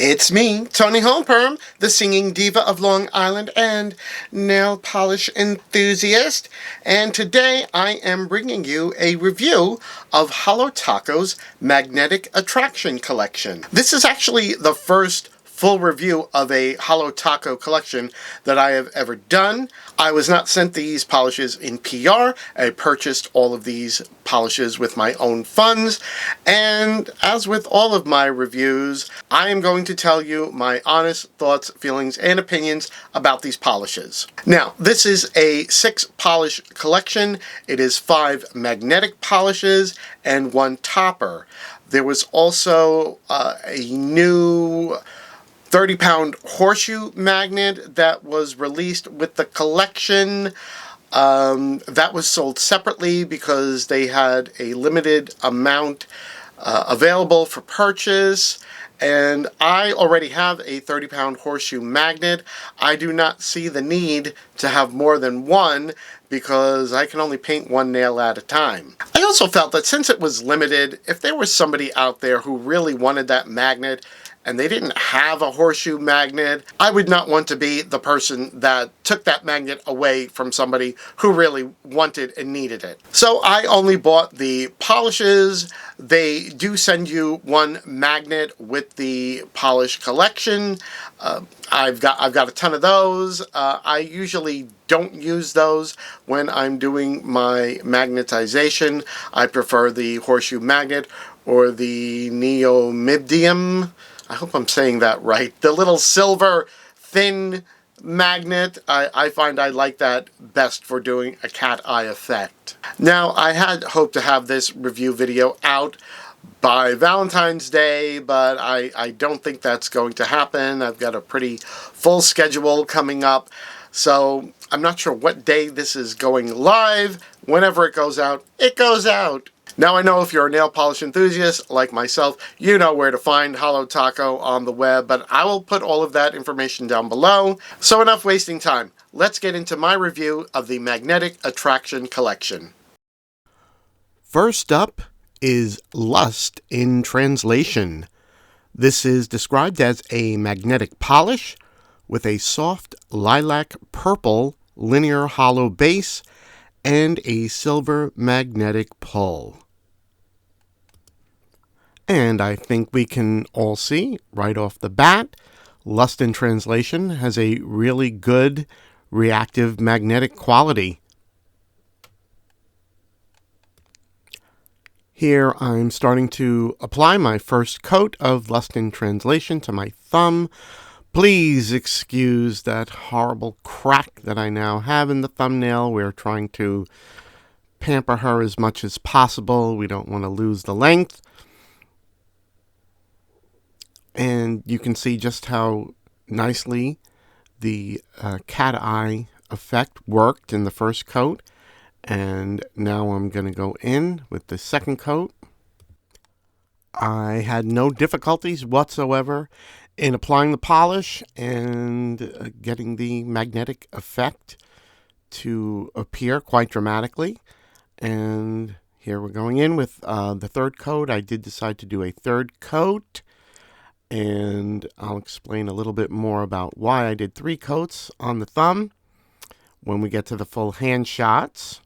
It's me, Toni Holperm, the singing diva of Long Island and nail polish enthusiast, and today I am bringing you a review of Holo Taco's Magnetic Attraction collection. This is actually the first full review of a Holo Taco collection that I have ever done. I was not sent these polishes in PR. I purchased all of these polishes with my own funds, and as with all of my reviews, I am going to tell you my honest thoughts, feelings, and opinions about these polishes. Now, this is a 6-polish collection. It is 5 magnetic polishes and 1 topper. There was also a new 30-pound horseshoe magnet that was released with the collection. That was sold separately because they had a limited amount available for purchase, and I already have a 30-pound horseshoe magnet. I do not see the need to have more than one because I can only paint one nail at a time. I also felt that since it was limited, if there was somebody out there who really wanted that magnet and they didn't have a horseshoe magnet, I would not want to be the person that took that magnet away from somebody who really wanted and needed it. So I only bought the polishes. They do send you 1 magnet with the polish collection. I've got a ton of those. I usually don't use those when I'm doing my magnetization. I prefer the horseshoe magnet or the neodymium. I hope I'm saying that right. The little silver thin magnet, I find I like that best for doing a cat eye effect. Now, I had hoped to have this review video out by Valentine's Day, but I don't think that's going to happen. I've got a pretty full schedule coming up, so I'm not sure what day this is going live. Whenever it goes out, it goes out. Now, I know if you're a nail polish enthusiast like myself, you know where to find Holo Taco on the web, but I will put all of that information down below. So enough wasting time. Let's get into my review of the Magnetic Attraction collection. First up is Lust in Translation. This is described as a magnetic polish with a soft lilac purple linear hollow base and a silver magnetic pull. And I think we can all see right off the bat, Lust in Translation has a really good reactive magnetic quality. Here I'm starting to apply my first coat of Lust in Translation to my thumb. Please excuse that horrible crack that I now have in the thumbnail. We're trying to pamper her as much as possible. We don't want to lose the length. And you can see just how nicely the cat eye effect worked in the first coat. And now I'm going to go in with the second coat. I had no difficulties whatsoever in applying the polish and getting the magnetic effect to appear quite dramatically. And here we're going in with the third coat. I did decide to do a third coat, and I'll explain a little bit more about why I did 3 coats on the thumb when we get to the full hand shots.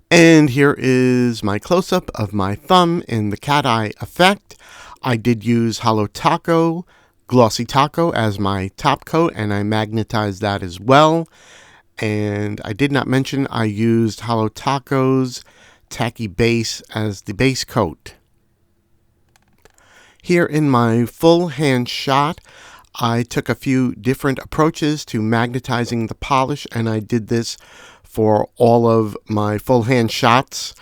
And here is my close-up of my thumb in the cat eye effect. I did use Holo Taco Glossy Taco as my top coat, and I magnetized that as well. And I did not mention I used Holo Taco's Tacky Base as the base coat. Here in my full hand shot, I took a few different approaches to magnetizing the polish, and I did this for all of my full hand shots.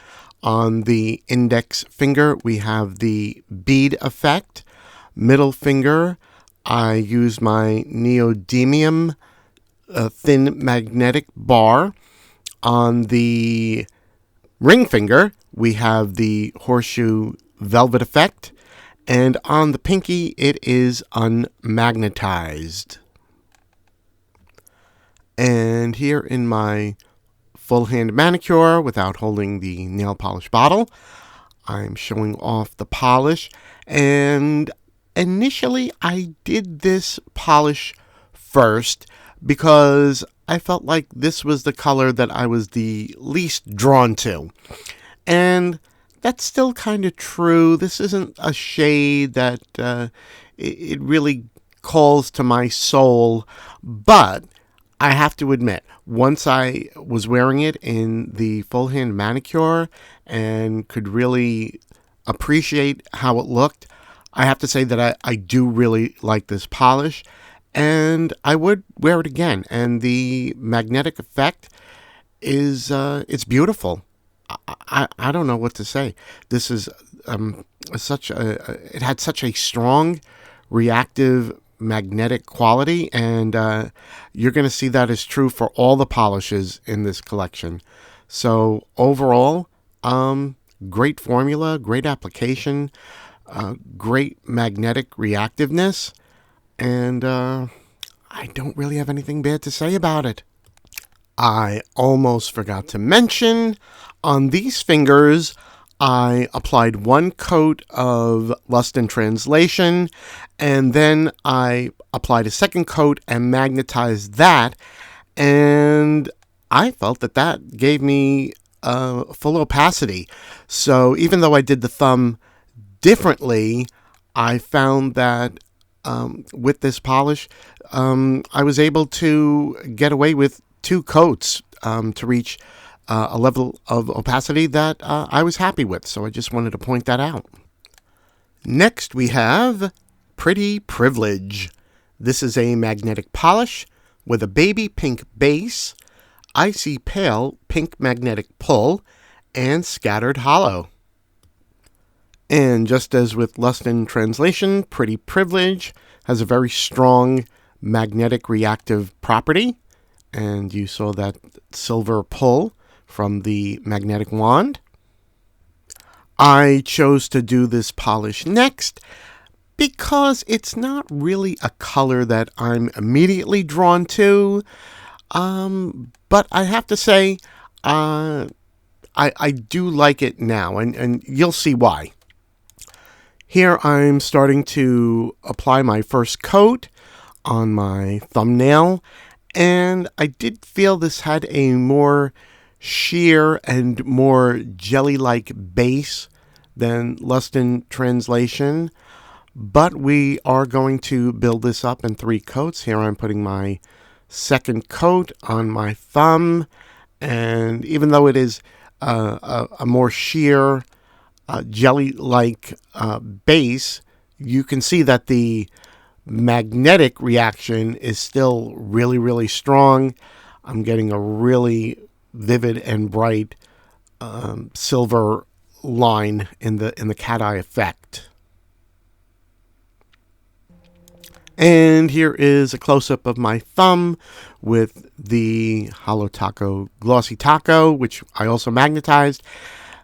On the index finger, we have the bead effect. Middle finger, I use my neodymium thin magnetic bar. On the ring finger, we have the horseshoe velvet effect. And on the pinky, it is unmagnetized. And here in my full hand manicure, without holding the nail polish bottle, I'm showing off the polish, and initially I did this polish first because I felt like this was the color that I was the least drawn to. And that's still kind of true. This isn't a shade that it really calls to my soul, but I have to admit, once I was wearing it in the full hand manicure and could really appreciate how it looked, I have to say that I do really like this polish, and I would wear it again. And the magnetic effect is it's beautiful. I don't know what to say. This is it had such a strong reactive magnetic quality, and you're going to see that is true for all the polishes in this collection. So overall, great formula, great application, great magnetic reactiveness, and I don't really have anything bad to say about it. I almost forgot to mention, on these fingers, I applied one coat of Lust in Translation, and then I applied a second coat and magnetized that, and I felt that that gave me full opacity. So even though I did the thumb differently, I found that with this polish, I was able to get away with 2 coats to reach a level of opacity that I was happy with. So I just wanted to point that out. Next we have Pretty Privilege. This is a magnetic polish with a baby pink base, icy pale pink magnetic pull, and scattered hollow. And just as with Lust in Translation, Pretty Privilege has a very strong magnetic reactive property. And you saw that silver pull from the magnetic wand. I chose to do this polish next because it's not really a color that I'm immediately drawn to. But I have to say, I do like it now, and you'll see why. Here I'm starting to apply my first coat on my thumbnail, and I did feel this had a more sheer and more jelly-like base than Lust in Translation, but we are going to build this up in 3 coats. Here I'm putting my second coat on my thumb, and even though it is a more sheer, jelly-like base, you can see that the magnetic reaction is still really, really strong. I'm getting a really vivid and bright silver line in the cat eye effect. And here is a close-up of my thumb with the Holo Taco Glossy Taco, which I also magnetized.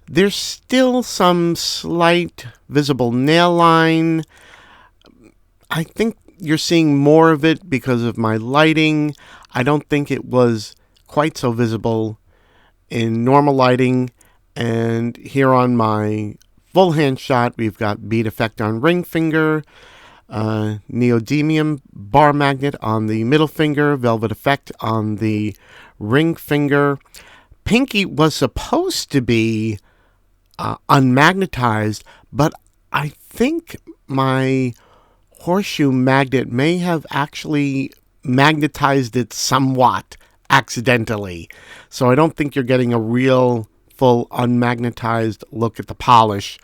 There's still some slight visible nail line. I think you're seeing more of it because of my lighting. I don't think it was quite so visible in normal lighting. And here on my full hand shot, we've got bead effect on ring finger, neodymium bar magnet on the middle finger, velvet effect on the ring finger. Pinky was supposed to be unmagnetized, but I think my horseshoe magnet may have actually magnetized it somewhat accidentally. So I don't think you're getting a real full unmagnetized look at the polish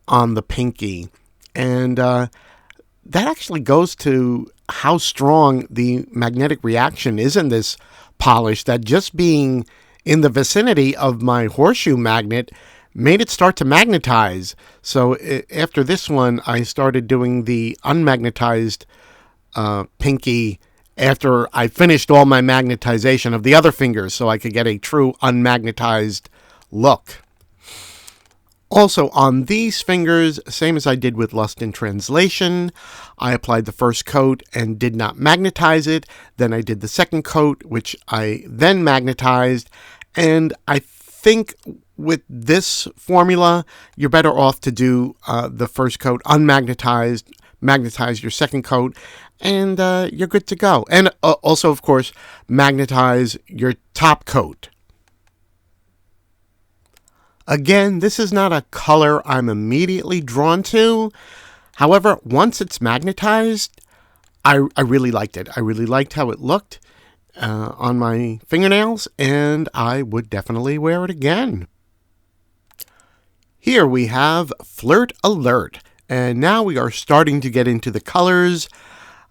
on the pinky. And that actually goes to how strong the magnetic reaction is in this polish, that just being in the vicinity of my horseshoe magnet made it start to magnetize. So after this one, I started doing the unmagnetized pinky after I finished all my magnetization of the other fingers, so I could get a true unmagnetized look. Also on these fingers, same as I did with Lust in Translation, I applied the first coat and did not magnetize it. Then I did the second coat, which I then magnetized. And I think with this formula, you're better off to do the first coat unmagnetized, magnetize your second coat, and you're good to go. And also, of course, magnetize your top coat. Again, this is not a color I'm immediately drawn to. However, once it's magnetized, I really liked it. I really liked how it looked on my fingernails, and I would definitely wear it again. Here we have Flirt Alert, and now we are starting to get into the colors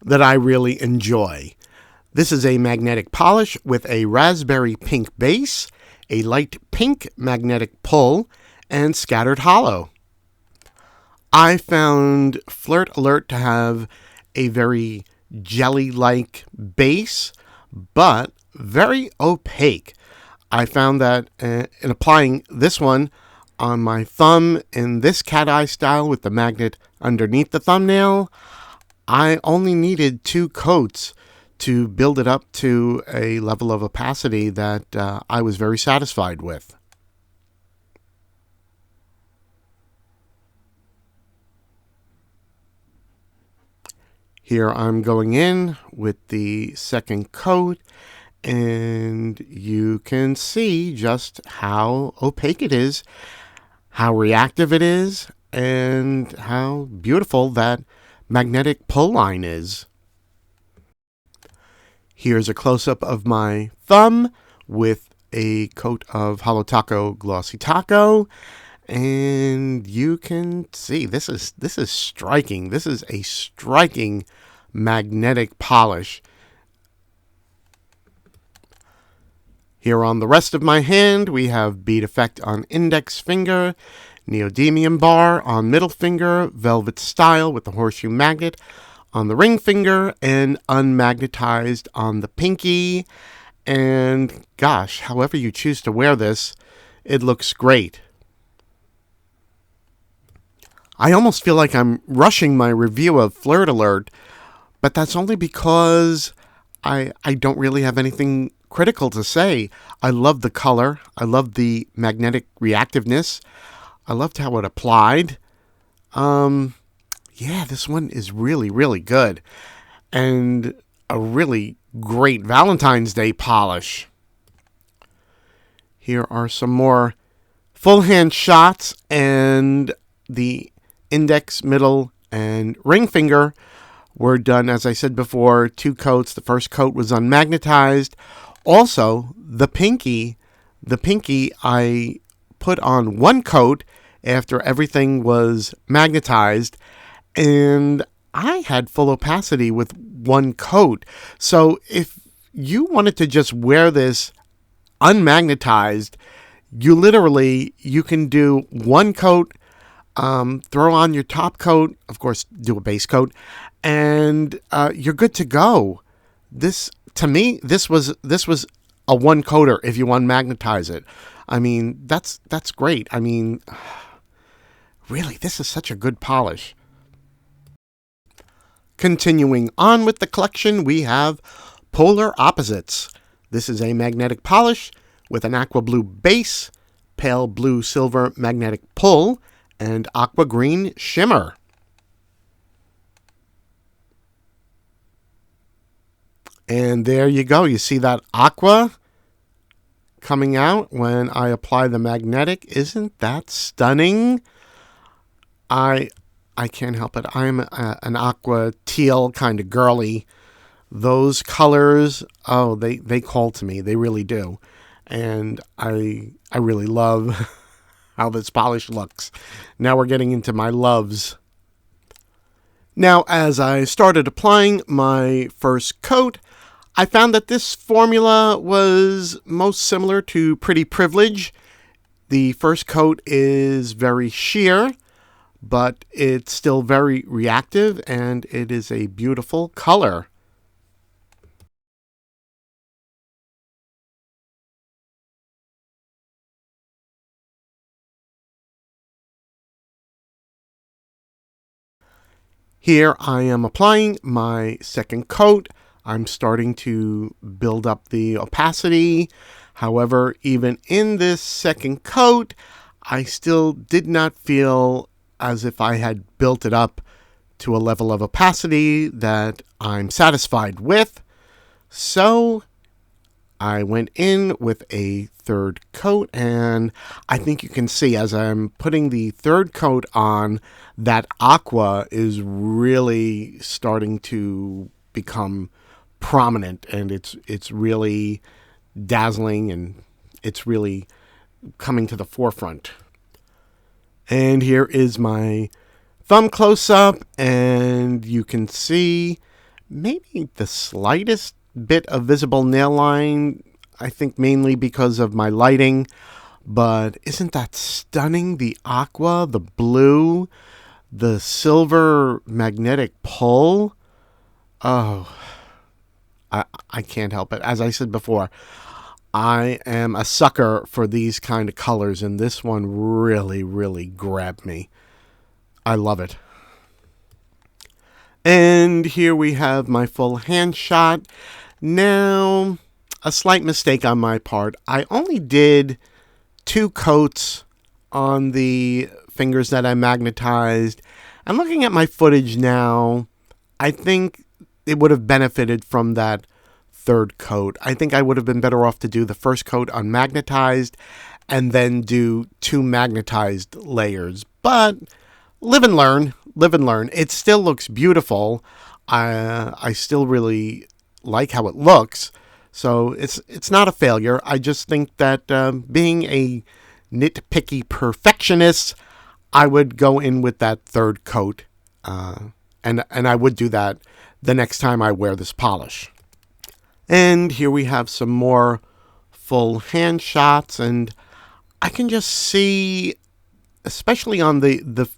that I really enjoy. This is a magnetic polish with a raspberry pink base, a light pink magnetic pull, and scattered hollow. I found Flirt Alert to have a very jelly-like base, but very opaque. I found that in applying this one on my thumb in this cat eye style with the magnet underneath the thumbnail, I only needed 2 coats to build it up to a level of opacity that I was very satisfied with. Here I'm going in with the second coat, and you can see just how opaque it is, how reactive it is, and how beautiful that magnetic pull line is. Here's a close-up of my thumb with a coat of Holo Taco Glossy Taco, and you can see this is striking. This is a striking magnetic polish. Here on the rest of my hand, we have bead effect on index finger, neodymium bar on middle finger, velvet style with the horseshoe magnet on the ring finger, and unmagnetized on the pinky. And gosh, however you choose to wear this, it looks great. I almost feel like I'm rushing my review of Flirt Alert, but that's only because I don't really have anything critical to say. I love the color. I love the magnetic reactiveness. I loved how it applied. Yeah, this one is really, really good. And a really great Valentine's Day polish. Here are some more full hand shots, and the index, middle, and ring finger were done, as I said before, 2 coats. The first coat was unmagnetized. Also, the pinky I put on 1 coat after everything was magnetized, and I had full opacity with 1 coat. So if you wanted to just wear this unmagnetized, you can do 1 coat, throw on your top coat, of course, do a base coat, and you're good to go. This, to me, this was a 1 coater if you unmagnetize it. I mean, that's great. I mean, really, this is such a good polish. Continuing on with the collection, we have Polar Opposites. This is a magnetic polish with an aqua blue base, pale blue silver magnetic pull, and aqua green shimmer. And there you go. You see that aqua coming out when I apply the magnetic. Isn't that stunning? I can't help it. I'm an aqua teal kind of girly. Those colors, oh, they call to me. They really do. And I really love how this polish looks. Now we're getting into my loves. Now, as I started applying my first coat, I found that this formula was most similar to Pretty Privilege. The first coat is very sheer, but it's still very reactive, and it is a beautiful color. Here I am applying my second coat. I'm starting to build up the opacity. However, even in this second coat, I still did not feel as if I had built it up to a level of opacity that I'm satisfied with. So I went in with a third coat, and I think you can see as I'm putting the third coat on, that aqua is really starting to become prominent, and it's really dazzling, and it's really coming to the forefront. And here is my thumb close-up, and you can see maybe the slightest bit of visible nail line, I think mainly because of my lighting. But isn't that stunning? The aqua, the blue, the silver magnetic pull. Oh, I can't help it. As I said before, I am a sucker for these kind of colors, and this one really, really grabbed me. I love it. And here we have my full hand shot. Now, a slight mistake on my part. I only did 2 coats on the fingers that I magnetized. And looking at my footage now, I think it would have benefited from that third coat. I think I would have been better off to do the first coat unmagnetized and then do 2 magnetized layers. But live and learn. Live and learn. It still looks beautiful. I still really like how it looks. So it's not a failure. I just think that being a nitpicky perfectionist, I would go in with that third coat. And I would do that the next time I wear this polish. And here we have some more full hand shots, and I can just see, especially on the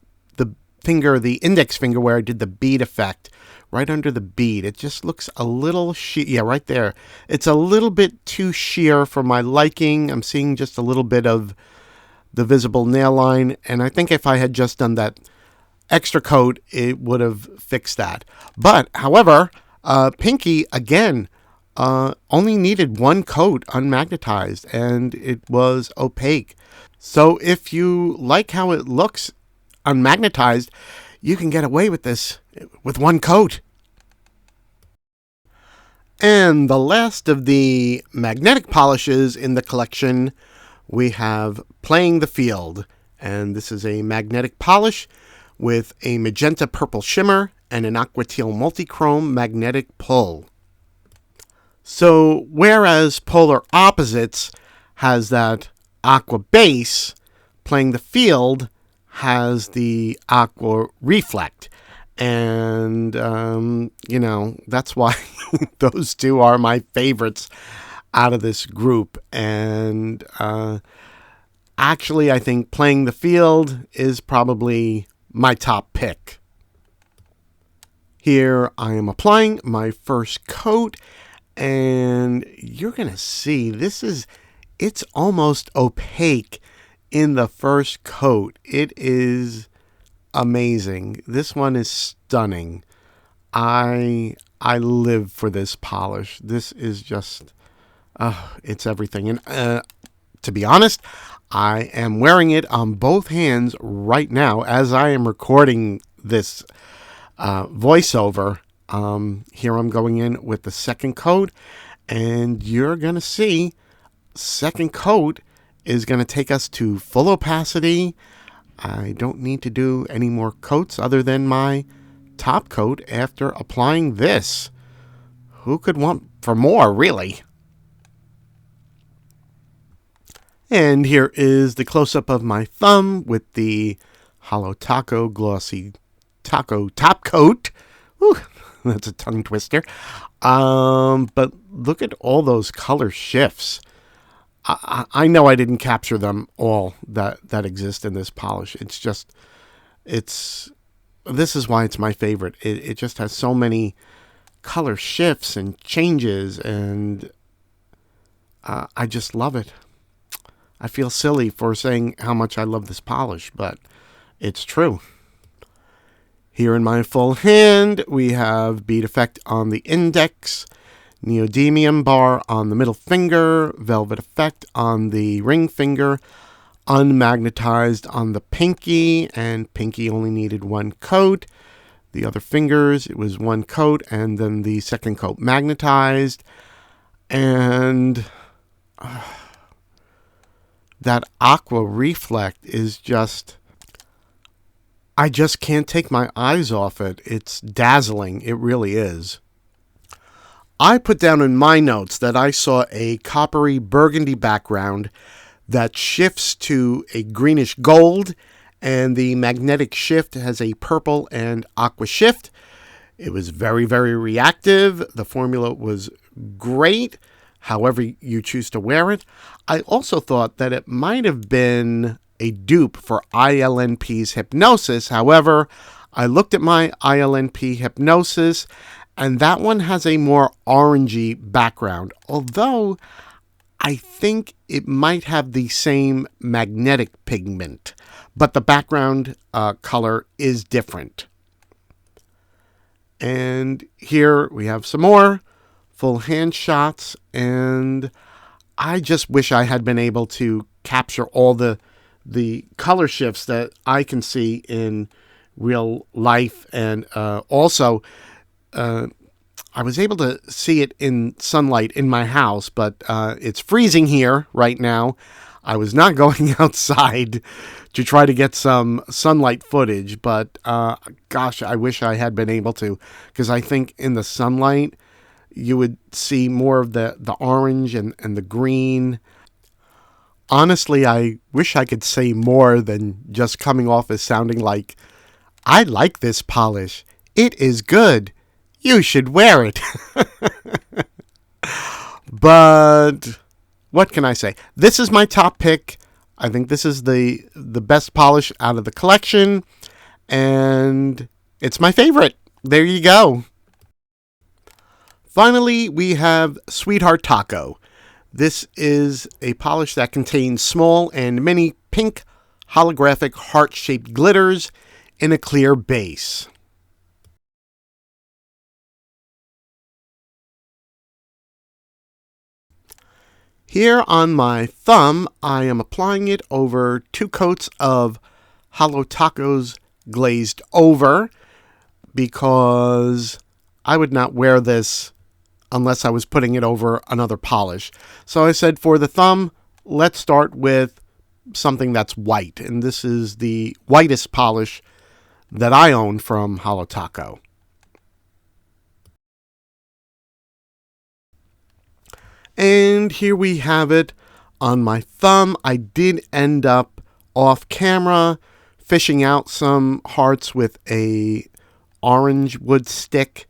finger, the index finger where I did the bead effect, right under the bead. It just looks a little sheer. Yeah, right there. It's a little bit too sheer for my liking. I'm seeing just a little bit of the visible nail line, and I think if I had just done that extra coat, it would have fixed that. But, however, Pinky, again, only needed 1 coat unmagnetized, and it was opaque. So if you like how it looks unmagnetized, you can get away with this with 1 coat. And the last of the magnetic polishes in the collection, we have Playing the Field. And this is a magnetic polish with a magenta purple shimmer and an aqua teal multichrome magnetic pull. So whereas Polar Opposites has that aqua base, Playing the Field has the aqua reflect. And, that's why those 2 are my favorites out of this group. And actually, I think Playing the Field is probably my top pick. Here I am applying my first coat, and you're going to see it's almost opaque in the first coat. It is amazing. This one is stunning. I live for this polish. This is just, it's everything. And to be honest, I am wearing it on both hands right now as I am recording this voiceover. Here I'm going in with the second coat, and you're going to see second coat is going to take us to full opacity. I don't need to do any more coats other than my top coat after applying this. Who could want for more, really? And here is the close-up of my thumb with the Holo Taco Glossy Taco Top Coat. Whew, that's a tongue twister. But look at all those color shifts. I know I didn't capture them all that exist in this polish. This is why it's my favorite. It just has so many color shifts and changes, and I just love it. I feel silly for saying how much I love this polish, but it's true. Here in my full hand, we have bead effect on the index, neodymium bar on the middle finger, velvet effect on the ring finger, unmagnetized on the pinky, and pinky only needed one coat. The other fingers, it was one coat, and then the second coat magnetized. And that aqua reflect is just, I just can't take my eyes off it. It's dazzling. It really is. I put down in my notes that I saw a coppery burgundy background that shifts to a greenish gold, and the magnetic shift has a purple and aqua shift. It was very, very reactive. The formula was great, however you choose to wear it. I also thought that it might have been a dupe for ILNP's Hypnosis. However, I looked at my ILNP Hypnosis, and that one has a more orangey background, although I think it might have the same magnetic pigment, but the background color is different. And here we have some more full hand shots, and I just wish I had been able to capture all the color shifts that I can see in real life. And also, I was able to see it in sunlight in my house, but it's freezing here right now. I was not going outside to try to get some sunlight footage, but gosh, I wish I had been able to, because I think in the sunlight, you would see more of the orange and the green. Honestly, I wish I could say more than just coming off as sounding like, I like this polish. It is good. You should wear it. But what can I say? This is my top pick. I think this is the best polish out of the collection, and it's my favorite. There you go. Finally, we have Sweetheart Taco. This is a polish that contains small and many pink holographic heart-shaped glitters in a clear base. Here on my thumb, I am applying it over 2 coats of Holo Taco's glazed over, because I would not wear this unless I was putting it over another polish. So I said, for the thumb, let's start with something that's white. And this is the whitest polish that I own from Holo Taco. And here we have it on my thumb. I did end up off camera fishing out some hearts with a orange wood stick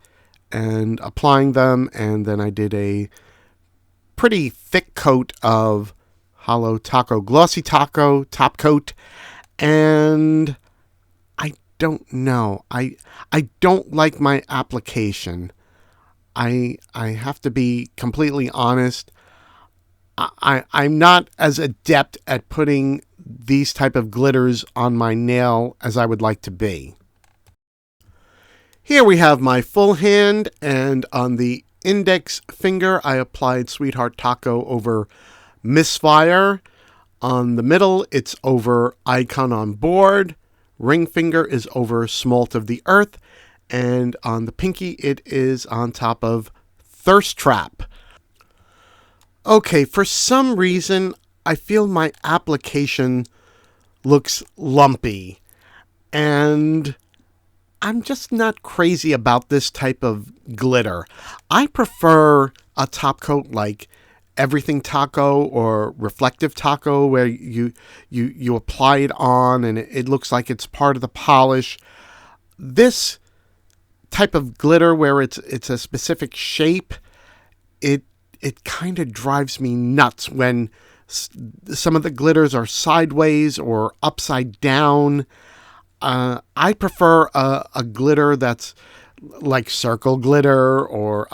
and applying them, and then I did a pretty thick coat of Holo Taco Glossy Taco top coat, and I don't know. I don't like my application. I have to be completely honest. I'm not as adept at putting these type of glitters on my nail as I would like to be. Here we have my full hand, and on the index finger, I applied Sweetheart Taco over Misfire. On the middle, it's over Icon on Board. Ring finger is over Smalt of the Earth. And on the pinky, it is on top of Thirst Trap. Okay, for some reason, I feel my application looks lumpy. And I'm just not crazy about this type of glitter. I prefer a top coat like Everything Taco or Reflective Taco, where you apply it on and it looks like it's part of the polish. This type of glitter where it's a specific shape, it kind of drives me nuts when some of the glitters are sideways or upside down. I prefer a glitter that's like circle glitter or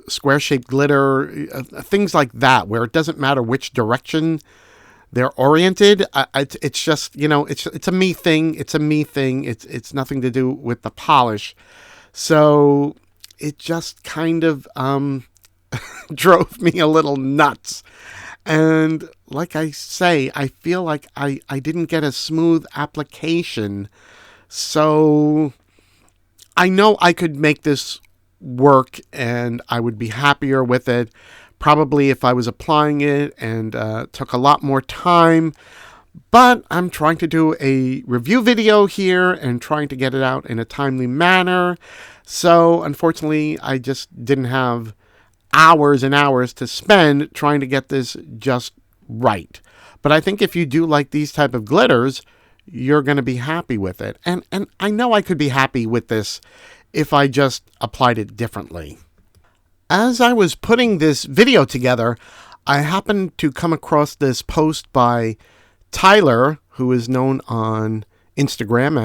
square-shaped glitter, things like that, where it doesn't matter which direction they're oriented. It's just, it's a me thing. It's a me thing. It's nothing to do with the polish. So it just kind of drove me a little nuts. And like I say, I feel like I didn't get a smooth application. So I know I could make this work and I would be happier with it. Probably if I was applying it and took a lot more time. But I'm trying to do a review video here and trying to get it out in a timely manner. So unfortunately, I just didn't have hours and hours to spend trying to get this just right. But I think if you do like these type of glitters, you're going to be happy with it. And I know I could be happy with this if I just applied it differently. As I was putting this video together, I happened to come across this post by Tyler, who is known on Instagram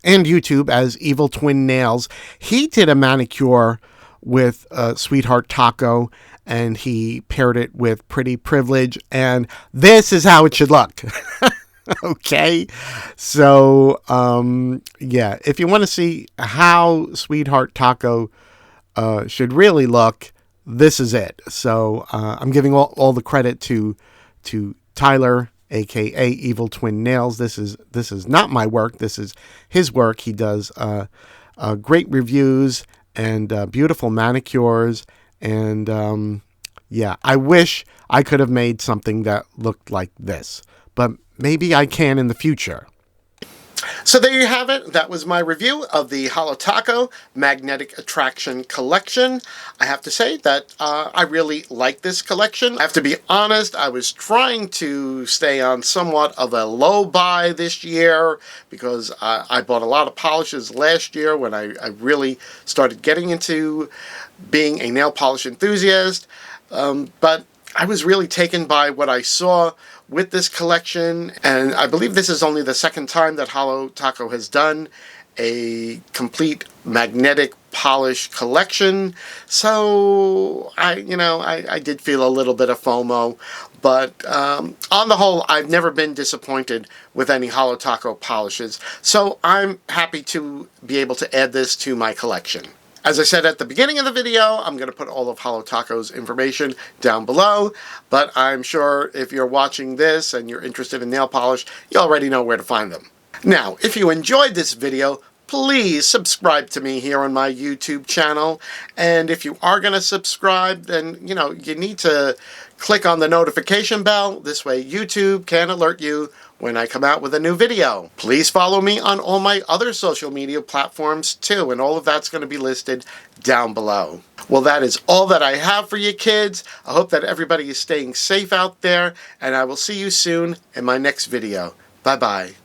and YouTube as Evil Twin Nails. He did a manicure with Sweetheart Taco, and he paired it with Pretty Privilege, and this is how it should look. Okay, so yeah, if you want to see how Sweetheart Taco should really look, this is it. So I'm giving all the credit to Tyler, aka Evil Twin Nails. This is not my work. This is his work. He does great reviews and beautiful manicures. And yeah, I wish I could have made something that looked like this, but maybe I can in the future. So there you have it. That was my review of the Holo Taco Magnetic Attraction collection. I have to say that I really like this collection. I have to be honest, I was trying to stay on somewhat of a low buy this year because I bought a lot of polishes last year when I really started getting into being a nail polish enthusiast. But I was really taken by what I saw with this collection, and I believe this is only the second time that Holo Taco has done a complete magnetic polish collection. So I did feel a little bit of FOMO, but on the whole, I've never been disappointed with any Holo Taco polishes. So I'm happy to be able to add this to my collection. As I said at the beginning of the video, I'm going to put all of Holo Taco's information down below, but I'm sure if you're watching this and you're interested in nail polish, you already know where to find them. Now, if you enjoyed this video, please subscribe to me here on my YouTube channel. And if you are going to subscribe, then, you need to click on the notification bell. This way YouTube can alert you when I come out with a new video. Please follow me on all my other social media platforms too, and all of that's going to be listed down below. Well, that is all that I have for you kids. I hope that everybody is staying safe out there, and I will see you soon in my next video. Bye-bye.